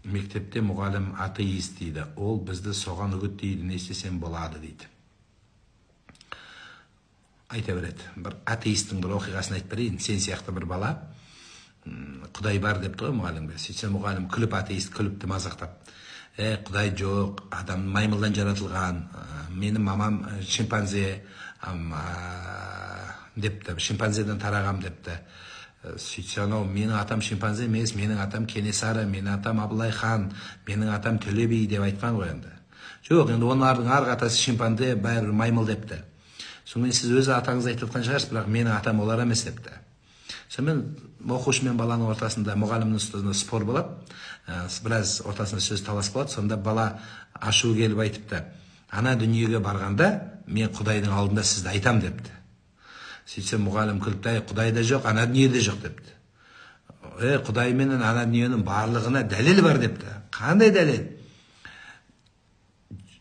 мектепте мұғалім атеист дейді. Ол бізді соған үгіттейді, не істесем болады дейді. Айта береді. Бір атеисттің бір оқиғасын айтып берейін. Сен сияқты бір бала Құдай бар депті ғой мұғалімге. Сөйтсе мұғалім күліп, атеист күліпті мазақтап. Құдай жоқ, адам маймылдан жаратылған, менің мамам шимпанзе депті, шимпанзеден тарағам депті. Сөйтсе анау, менің атам шимпанзе емес, менің атам Кенесары, менің атам Абылай хан, менің атам Төле би деп айтқан ғой енді. Жоқ, енді олардың арғы атасы шимпанзе, бәрі маймыл депті. Сонымен сіз өзі атаңызды айтып жатқан шығарсыз, бірақ менің атам олар емес депті. Сонымен оқушы мен баланың ортасында мұғалімнің ұстазында спор болады, біраз ортасында сөз талас болады. Сонда бала ашу келіп айтыпты, ана дүниеге барғанда мен Құдайдың алдында сізді айтам депті. Сөйтсе мұғалім күліпті, Құдай да жоқ, ана дүние де жоқ депті. Құдай менен ана дүниенің барлығына дәлел бар депті. Қандай дәлел?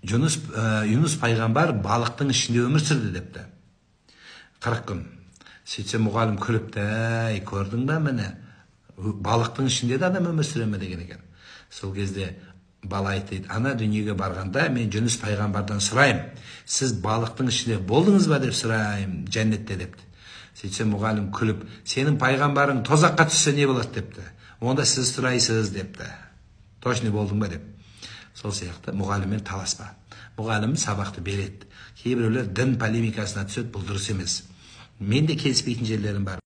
Юнус пайғамбар балықтың ішінде өмір сүрді депті. 40 күн. Сөйтсе мұғалім күліпті, көрдің бе міне, балықтың ішінде де адам өмір сүре ме деген екен. Сол кезде бала айтты, ана дүниеге барғанда мен Жүніс пайғамбардан сұрайым, сіз балықтың ішінде болдыңыз ба деп сұрайым, жәннетте депті. Сөйтсе мұғалім күліп, сенің пайғамбарың тозаққа түссе не болады депті. Онда сіз сұрайсыз депті. Точно болдың ба деп. Сол сияқты мұғаліммен таласпа. Мұғалім сабақты береді. Кейбіреулер дін полемикасына түседі, бұл дұрыс емес. Мен де келіспейтін жерлерім бар.